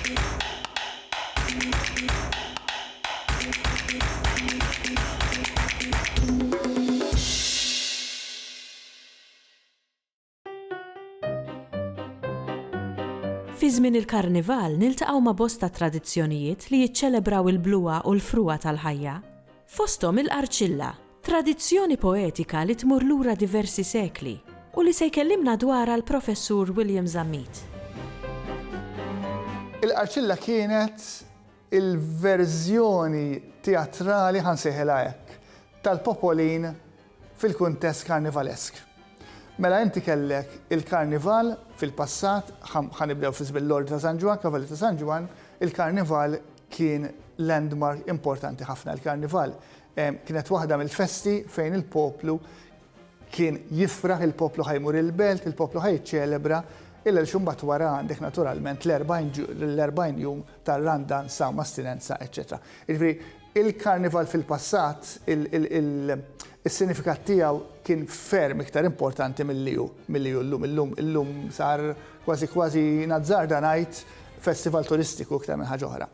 Fi żmien il-Karnival niltaqgħu ma' bosta tradizzjonijiet li jiċċelebraw il-bluwa u l-fruwa tal-ħajja. Fosthom il-qarċilla, tradizzjoni poetika li tmur lura diversi sekli u li se jkellimna dwarha l-Professur William Zammit. Il-qarċilla kienet il-verżjoni teatrali ħansejħilha hekk tal-popolin fil-kuntest karnivalesk. Mela inti kellek il-karnival fil-passat, ħanibdew fi żmien l-Lord ta' San Ġwan, Kavalli ta' San Ġwan, il-karnival kien landmark importanti ħafna. Il-karnival kienet waħda mill-festi fejn il-poplu kien jifraħ, il-poplu ħajmur il-belt, il-poplu ħajċelebra, illa l-xumbat wara għandek naturalment l-40 jum tar-randan sa' mastinenza, etc. Il-karnival fil-passat, il-sinifikat tiegħu kien ferm iktar importanti mill-li llum. Illum sar kważi nazzarda ngħid festival turistiku iktar minn ħaġa oħra.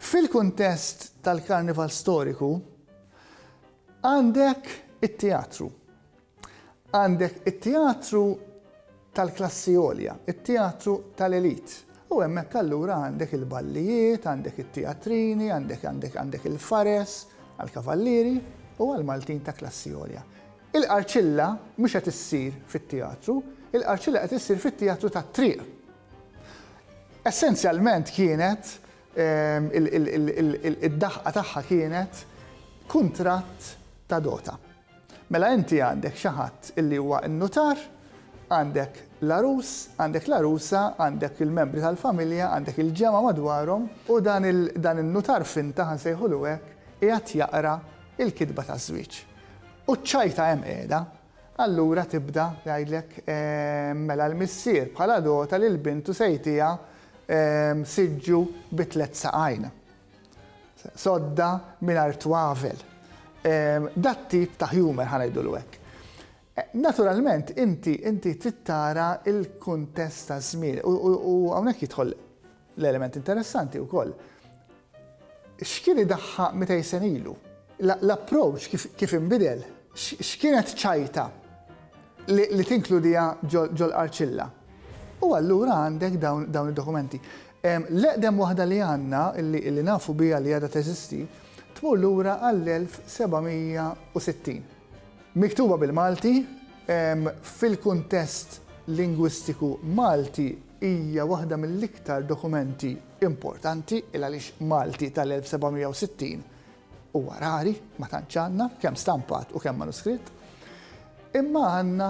Fil-kuntest tal-karnival storiku għandek it-teatru. Għandek it-teatru tal-klassi għolja, it-teatru tal-elit. U hemmhekk allura għandek il-ballijiet, għandek it-teatrini, għandek il-fares, għal-kavallieri u għal-Maltin ta' klassi għolja. Il-qarċilla mhux qed issir fit-teatru, il-qarċilla qed issir fit-teatru tat-triq. Essenzjalment kienet id-daħqa tagħha kienet kuntratt ta' dota. Mela inti għandek xi ħadd illi huwa n-nutar, għandek l-arus, għandek l-arusa, għandek il-membri tal-familja, għandek il-ġema madwarhom u dan il-nutar finta ħansejħulu hekk qiegħed jaqra il-kitba taż-żwieġ. U ċ-ċajta hemm qiegħda, allura tibda jgħidlek mela l-missier bħala dota lil bintu sejtija siġġu bi 3 saqajn. Sodda mingħajr twavel. Dat tip ta' humor ħanajdulu hekk. Naturalment, inti tittara il-kuntest ta' żmien u hawnhekk jidħol l-element interessanti wkoll. X'kien idaħħaq 200 sen ilu? L-approach kif inbidel, x'kienet ċajta li tinkludija ġol qarċilla. U allura għandek dawn id-dokumenti. L-eqdem waħda li għandna li nafu biha li għadha teżisti tmur lura għall-1760. Miktuba bil-Malti, fil-kuntest lingwistiku Malti hija waħda mill-iktar dokumenti importanti il għaliex Malti tal-1760 huwa rari, ma tantx għandna kemm stampat u kemm manuskritt, imma għandna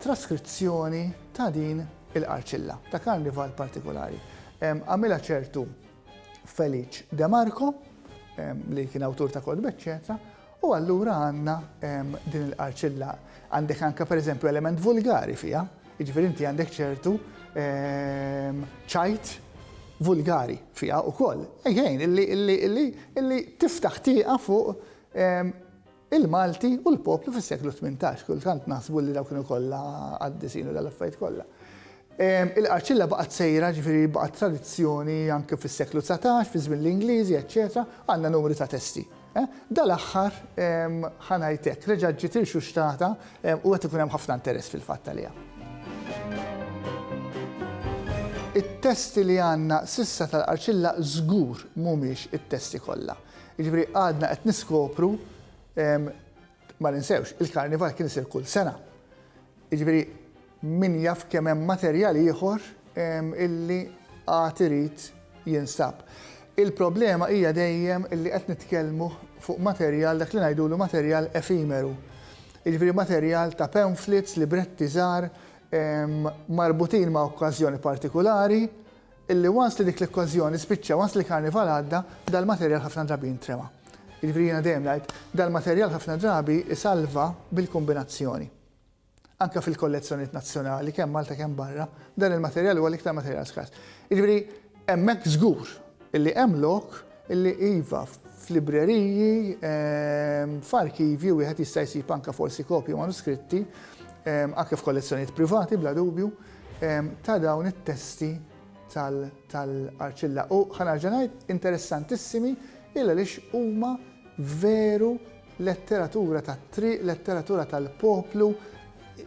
traskrizzjoni ta' din il-qarċilla, ta' karnival partikolari. Għamilha ċertu Felice De Marco, li kien awtur ta' kodba, eccetera. U allura għandna din il-qarċilla għandek anke pereżempju element vulgari fiha, jiġifieri inti għandek ċertu ċajt vulgari fiha wkoll. Ejjejn illi tiftaħ tieqa fuq il-Malti u l-poplu fis-seklu 18. Kultant naħsbu li daw kienu kollha għaddisinu dal-affarijiet kollha. Il-qarċilla baqgħet sejra, ġifieri baqgħet tradizzjoni anke fis-seklu 19, fi żmien l-Ingliżi, eċċetera, għandna numri ta' testi. Dal-aħħar ħanajtek reġa' ġiet irxuxtata u qed ikun hemm ħafna interess fil-fatt għaliha. It-testi li għandna s'issa tal-qarċilla żgur mhumiex it-testi kollha. Jiġifieri għadna qed niskopru ma ninsewx, il-karnival kien isir kull sena. Jiġifieri min jaf kemm hemm materjal ieħor illi għad irid jinstab. Il-problema hija dejjem illi qed nitkellmu fuq materjal dak li ngħidulu materjal efimeru. Jiġifieri materjal ta' pamphlets, libretti żgħar marbutin ma' okkażjoni partikolari illi once li dik l-okkażjoni spiċċa, once li karnival għadda, dal-materjal ħafna drabi jintrema. Jiġifieri jiena dejjem ngħid dal-materjal ħafna drabi isalva bil-kombinazzjoni. Anke fil-kollezzjonijiet nazzjonali kemm Malta kemm barra, dan il-materjal huwa l-iktar materjal skars. Jiġifieri hemmhekk żgur illi hemm lok illi iva f'libreriji, f'arkivi wieħed jista' jsib anke forsi kopji manuskritti, anke f'kollezzjonijiet privati bla dubju, ta' dawn it-testi tal-Arċilla. U ħanarġa' ngħid interessantissimi illa lix huma veru letteratura tat-triq, letteratura tal-poplu,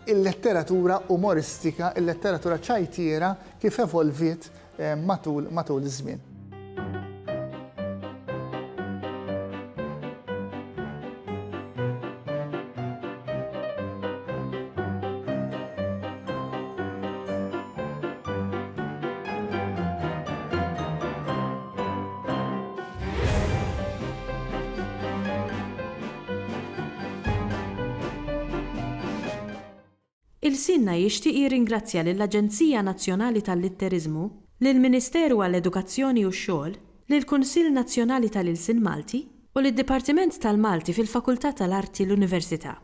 il-letteratura umoristika, il-letteratura ċajtiera kif evolvit matul iż-żmien. Il-Sinna jixtieq jirringrazzja lill-Aġenzija Nazzjonali tal-Litterizmu, lill-Ministeru għall-Edukazzjoni u x-Xogħol, lill-Kunsill Nazzjonali tal-Ilsien Malti u lid-Dipartiment tal-Malti fil-Fakultà tal-Arti l-Università.